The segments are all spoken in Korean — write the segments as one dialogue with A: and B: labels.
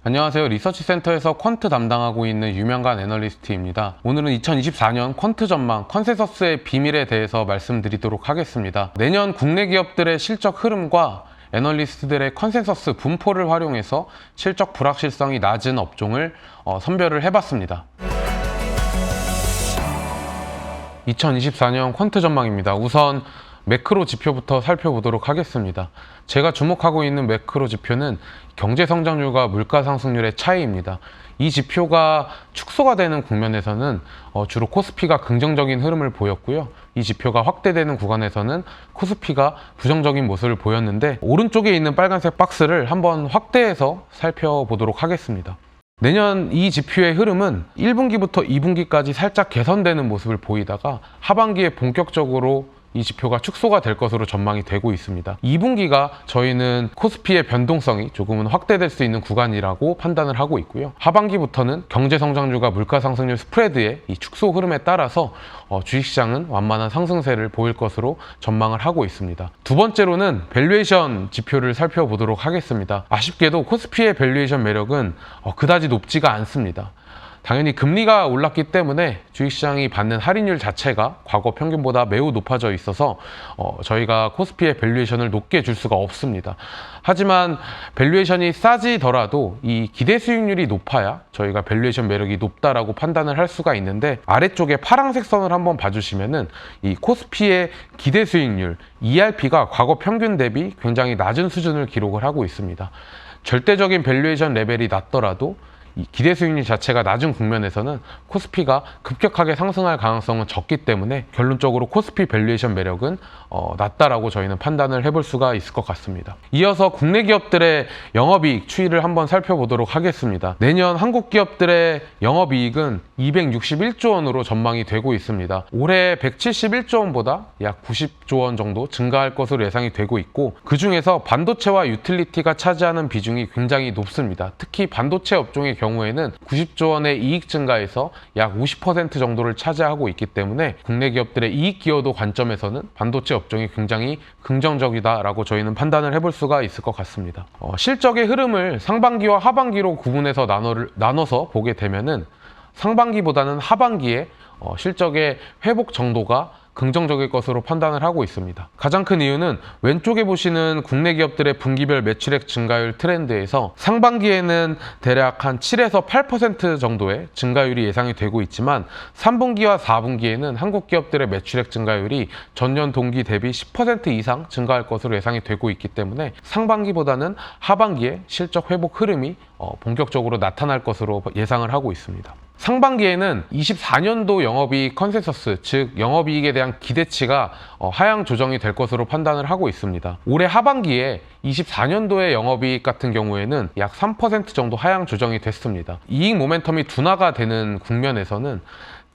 A: 안녕하세요. 리서치센터에서 퀀트 담당하고 있는 유명관 애널리스트입니다. 오늘은 2024년 퀀트 전망, 컨센서스의 비밀에 대해서 말씀드리도록 하겠습니다. 내년 국내 기업들의 실적 흐름과 애널리스트들의 컨센서스 분포를 활용해서 실적 불확실성이 낮은 업종을 선별을 해봤습니다. 2024년 퀀트 전망입니다. 우선 매크로 지표부터 살펴보도록 하겠습니다. 제가 주목하고 있는 매크로 지표는 경제 성장률과 물가 상승률의 차이입니다. 이 지표가 축소가 되는 국면에서는 주로 코스피가 긍정적인 흐름을 보였고요. 이 지표가 확대되는 구간에서는 코스피가 부정적인 모습을 보였는데, 오른쪽에 있는 빨간색 박스를 한번 확대해서 살펴보도록 하겠습니다. 내년 이 지표의 흐름은 1분기부터 2분기까지 살짝 개선되는 모습을 보이다가 하반기에 본격적으로 이 지표가 축소가 될 것으로 전망이 되고 있습니다. 2분기가 저희는 코스피의 변동성이 조금은 확대될 수 있는 구간이라고 판단을 하고 있고요. 하반기부터는 경제 성장률과 물가 상승률 스프레드의 이 축소 흐름에 따라서 주식시장은 완만한 상승세를 보일 것으로 전망을 하고 있습니다. 두 번째로는 밸류에이션 지표를 살펴보도록 하겠습니다. 아쉽게도 코스피의 밸류에이션 매력은 그다지 높지가 않습니다. 당연히 금리가 올랐기 때문에 주식시장이 받는 할인율 자체가 과거 평균보다 매우 높아져 있어서 저희가 코스피의 밸류에이션을 높게 줄 수가 없습니다. 하지만 밸류에이션이 싸지더라도 이 기대 수익률이 높아야 저희가 밸류에이션 매력이 높다라고 판단을 할 수가 있는데, 아래쪽에 파란색 선을 한번 봐주시면은 이 코스피의 기대 수익률 ERP가 과거 평균 대비 굉장히 낮은 수준을 기록을 하고 있습니다. 절대적인 밸류에이션 레벨이 낮더라도 이 기대 수익률 자체가 낮은 국면에서는 코스피가 급격하게 상승할 가능성은 적기 때문에 결론적으로 코스피 밸류에이션 매력은 낮다라고 저희는 판단을 해볼 수가 있을 것 같습니다. 이어서 국내 기업들의 영업이익 추이를 한번 살펴보도록 하겠습니다. 내년 한국 기업들의 영업이익은 261조 원으로 전망이 되고 있습니다. 올해 171조 원보다 약 90조 원 정도 증가할 것으로 예상이 되고 있고, 그 중에서 반도체와 유틸리티가 차지하는 비중이 굉장히 높습니다. 특히 반도체 업종의 경우에는 90조 원의 이익 증가에서 약 50% 정도를 차지하고 있기 때문에 국내 기업들의 이익 기여도 관점에서는 반도체 업종이 굉장히 긍정적이다라고 저희는 판단을 해볼 수가 있을 것 같습니다. 실적의 흐름을 상반기와 하반기로 구분해서 나눠서 보게 되면은 상반기보다는 하반기에 실적의 회복 정도가 긍정적일 것으로 판단을 하고 있습니다. 가장 큰 이유는 왼쪽에 보시는 국내 기업들의 분기별 매출액 증가율 트렌드에서 상반기에는 대략 한 7에서 8% 정도의 증가율이 예상이 되고 있지만, 3분기와 4분기에는 한국 기업들의 매출액 증가율이 전년 동기 대비 10% 이상 증가할 것으로 예상이 되고 있기 때문에 상반기보다는 하반기에 실적 회복 흐름이 본격적으로 나타날 것으로 예상을 하고 있습니다. 상반기에는 24년도 영업이익 컨센서스, 즉 영업이익에 대한 기대치가 하향 조정이 될 것으로 판단을 하고 있습니다. 올해 하반기에 24년도의 영업이익 같은 경우에는 약 3% 정도 하향 조정이 됐습니다. 이익 모멘텀이 둔화가 되는 국면에서는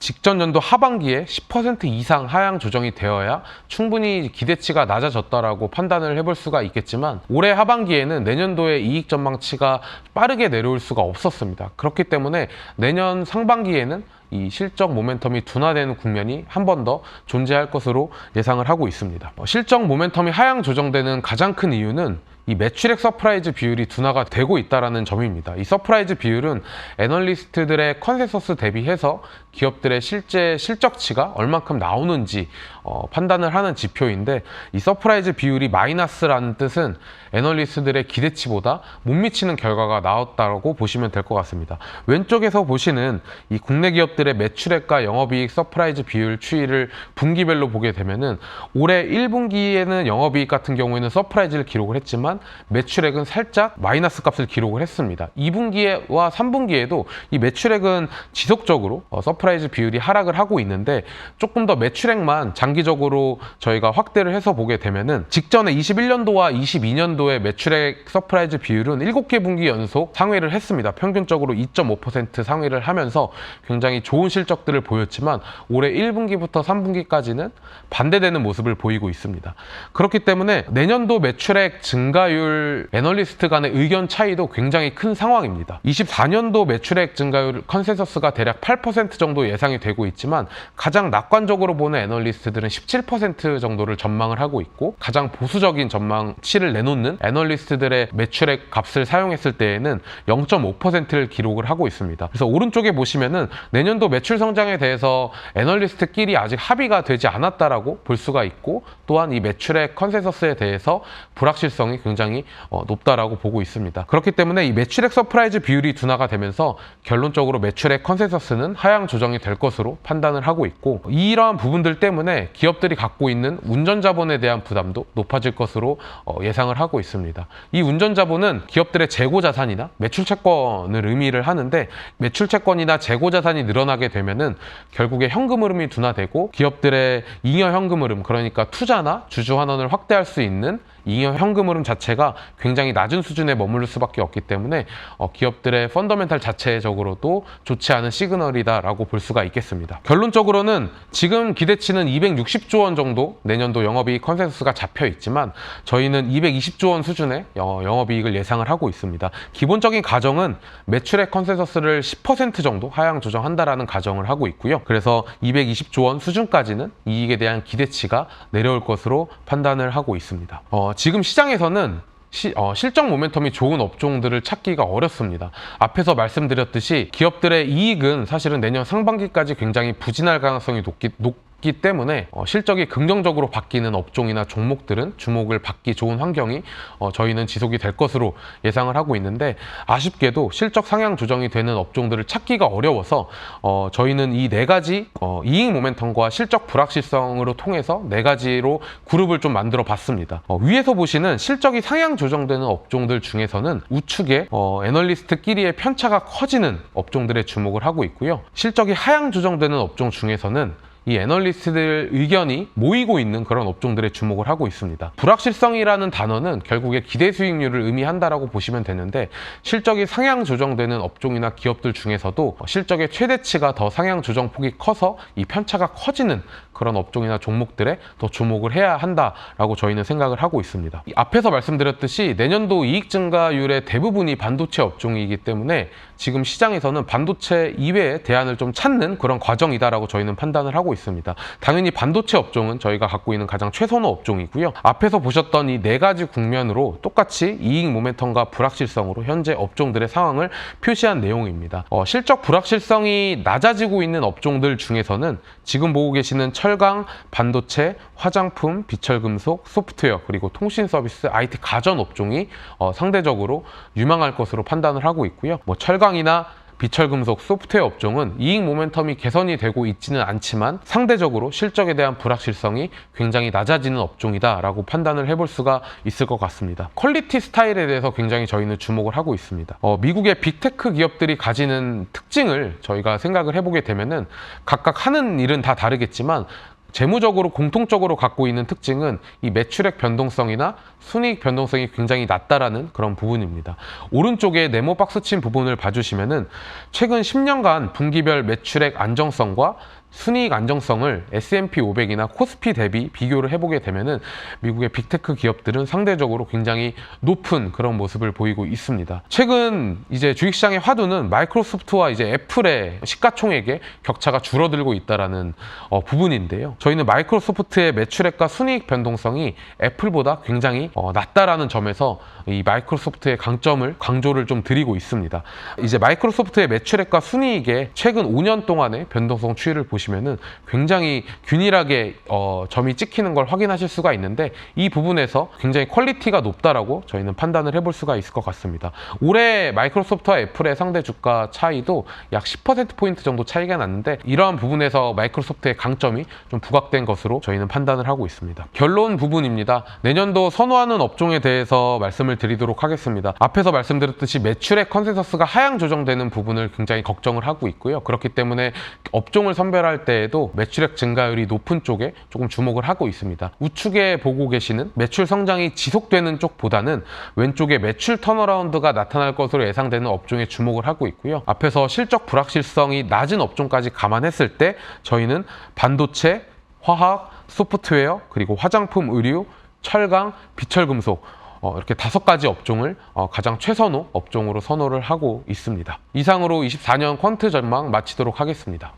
A: 직전 연도 하반기에 10% 이상 하향 조정이 되어야 충분히 기대치가 낮아졌다라고 판단을 해볼 수가 있겠지만, 올해 하반기에는 내년도의 이익 전망치가 빠르게 내려올 수가 없었습니다. 그렇기 때문에 내년 상반기에는 이 실적 모멘텀이 둔화되는 국면이 한 번 더 존재할 것으로 예상을 하고 있습니다. 실적 모멘텀이 하향 조정되는 가장 큰 이유는 이 매출액 서프라이즈 비율이 둔화가 되고 있다는 점입니다. 이 서프라이즈 비율은 애널리스트들의 컨센서스 대비해서 기업들의 실제 실적치가 얼만큼 나오는지 판단을 하는 지표인데, 이 서프라이즈 비율이 마이너스라는 뜻은 애널리스트들의 기대치보다 못 미치는 결과가 나왔다고 보시면 될 것 같습니다. 왼쪽에서 보시는 이 국내 기업들의 매출액과 영업이익 서프라이즈 비율 추이를 분기별로 보게 되면은, 올해 1분기에는 영업이익 같은 경우에는 서프라이즈를 기록을 했지만 매출액은 살짝 마이너스 값을 기록을 했습니다. 2분기와 3분기에도 이 매출액은 지속적으로 서프라이즈 비율이 하락을 하고 있는데, 조금 더 매출액만 장기적으로 저희가 확대를 해서 보게 되면은 직전에 21년도와 22년도의 매출액 서프라이즈 비율은 7개 분기 연속 상회를 했습니다. 평균적으로 2.5% 상회를 하면서 굉장히 좋은 실적들을 보였지만, 올해 1분기부터 3분기까지는 반대되는 모습을 보이고 있습니다. 그렇기 때문에 내년도 매출액 증가율 증가율 애널리스트 간의 의견 차이도 굉장히 큰 상황입니다. 24년도 매출액 증가율 컨센서스가 대략 8% 정도 예상이 되고 있지만 가장 낙관적으로 보는 애널리스트들은 17% 정도를 전망을 하고 있고, 가장 보수적인 전망치를 내놓는 애널리스트들의 매출액 값을 사용했을 때에는 0.5%를 기록을 하고 있습니다. 그래서 오른쪽에 보시면은 내년도 매출 성장에 대해서 애널리스트끼리 아직 합의가 되지 않았다라고 볼 수가 있고, 또한 이 매출액 컨센서스에 대해서 불확실성이 굉장히 높다라고 보고 있습니다. 그렇기 때문에 이 매출액 서프라이즈 비율이 둔화가 되면서 결론적으로 매출액 컨센서스는 하향 조정이 될 것으로 판단을 하고 있고, 이러한 부분들 때문에 기업들이 갖고 있는 운전자본에 대한 부담도 높아질 것으로 예상을 하고 있습니다. 이 운전자본은 기업들의 재고자산이나 매출채권을 의미를 하는데, 매출채권이나 재고자산이 늘어나게 되면은 결국에 현금 흐름이 둔화되고 기업들의 잉여 현금 흐름, 그러니까 투자나 주주환원을 확대할 수 있는 잉여 현금 흐름 자체가 굉장히 낮은 수준에 머무를 수밖에 없기 때문에 기업들의 펀더멘탈 자체적으로도 좋지 않은 시그널이다라고 볼 수가 있겠습니다. 결론적으로는 지금 기대치는 260조 원 정도 내년도 영업이익 컨센서스가 잡혀 있지만 저희는 220조 원 수준의 영업이익을 예상을 하고 있습니다. 기본적인 가정은 매출액 컨센서스를 10% 정도 하향 조정한다라는 가정을 하고 있고요. 그래서 220조 원 수준까지는 이익에 대한 기대치가 내려올 것으로 판단을 하고 있습니다. 지금 시장에서는 실적 모멘텀이 좋은 업종들을 찾기가 어렵습니다. 앞에서 말씀드렸듯이 기업들의 이익은 사실은 내년 상반기까지 굉장히 부진할 가능성이 높기 때문에 실적이 긍정적으로 바뀌는 업종이나 종목들은 주목을 받기 좋은 환경이 저희는 지속이 될 것으로 예상을 하고 있는데, 아쉽게도 실적 상향 조정이 되는 업종들을 찾기가 어려워서 저희는 이 네 가지 이익 모멘텀과 실적 불확실성으로 통해서 네 가지로 그룹을 좀 만들어 봤습니다. 위에서 보시는 실적이 상향 조정되는 업종들 중에서는 우측에 애널리스트끼리의 편차가 커지는 업종들에 주목을 하고 있고요. 실적이 하향 조정되는 업종 중에서는 이 애널리스트들 의견이 모이고 있는 그런 업종들에 주목을 하고 있습니다. 불확실성이라는 단어는 결국에 기대 수익률을 의미한다라고 보시면 되는데, 실적이 상향 조정되는 업종이나 기업들 중에서도 실적의 최대치가 더 상향 조정폭이 커서 이 편차가 커지는 그런 업종이나 종목들에 더 주목을 해야 한다라고 저희는 생각을 하고 있습니다. 앞에서 말씀드렸듯이 내년도 이익 증가율의 대부분이 반도체 업종이기 때문에 지금 시장에서는 반도체 이외의 대안을 좀 찾는 그런 과정이다라고 저희는 판단을 하고 있습니다. 당연히 반도체 업종은 저희가 갖고 있는 가장 최선호 업종이고요. 앞에서 보셨던 이 네 가지 국면으로 똑같이 이익 모멘텀과 불확실성으로 현재 업종들의 상황을 표시한 내용입니다. 실적 불확실성이 낮아지고 있는 업종들 중에서는 지금 보고 계시는 철강, 반도체, 화장품, 비철금속, 소프트웨어, 그리고 통신 서비스, IT 가전 업종이 상대적으로 유망할 것으로 판단을 하고 있고요. 철강이나 비철금속, 소프트웨어 업종은 이익 모멘텀이 개선이 되고 있지는 않지만 상대적으로 실적에 대한 불확실성이 굉장히 낮아지는 업종이다라고 판단을 해볼 수가 있을 것 같습니다. 퀄리티 스타일에 대해서 굉장히 저희는 주목을 하고 있습니다. 미국의 빅테크 기업들이 가지는 특징을 저희가 생각을 해보게 되면은 각각 하는 일은 다 다르겠지만 재무적으로 공통적으로 갖고 있는 특징은 이 매출액 변동성이나 순이익 변동성이 굉장히 낮다라는 그런 부분입니다. 오른쪽에 네모 박스 친 부분을 봐주시면은 최근 10년간 분기별 매출액 안정성과 순이익 안정성을 S&P 500이나 코스피 대비 비교를 해보게 되면은 미국의 빅테크 기업들은 상대적으로 굉장히 높은 그런 모습을 보이고 있습니다. 최근 이제 주식시장의 화두는 마이크로소프트와 이제 애플의 시가총액의 격차가 줄어들고 있다라는 부분인데요. 저희는 마이크로소프트의 매출액과 순이익 변동성이 애플보다 굉장히 낮다라는 점에서 이 마이크로소프트의 강조를 좀 드리고 있습니다. 이제 마이크로소프트의 매출액과 순이익의 최근 5년 동안의 변동성 추이를 보시면은 굉장히 균일하게 점이 찍히는 걸 확인하실 수가 있는데, 이 부분에서 굉장히 퀄리티가 높다라고 저희는 판단을 해볼 수가 있을 것 같습니다. 올해 마이크로소프트와 애플의 상대 주가 차이도 약 10%포인트 정도 차이가 났는데, 이러한 부분에서 마이크로소프트의 강점이 좀 부각된 것으로 저희는 판단을 하고 있습니다. 결론 부분입니다. 내년도 선호하는 업종에 대해서 말씀을 드리도록 하겠습니다. 앞에서 말씀드렸듯이 매출액 컨센서스가 하향 조정되는 부분을 굉장히 걱정을 하고 있고요. 그렇기 때문에 업종을 선별할 때에도 매출액 증가율이 높은 쪽에 조금 주목을 하고 있습니다. 우측에 보고 계시는 매출 성장이 지속되는 쪽보다는 왼쪽에 매출 턴어라운드가 나타날 것으로 예상되는 업종에 주목을 하고 있고요. 앞에서 실적 불확실성이 낮은 업종까지 감안했을 때 저희는 반도체, 화학, 소프트웨어, 그리고 화장품, 의류, 철강, 비철금속 이렇게 5가지 업종을 가장 최선호 업종으로 선호를 하고 있습니다. 이상으로 24년 퀀트 전망 마치도록 하겠습니다.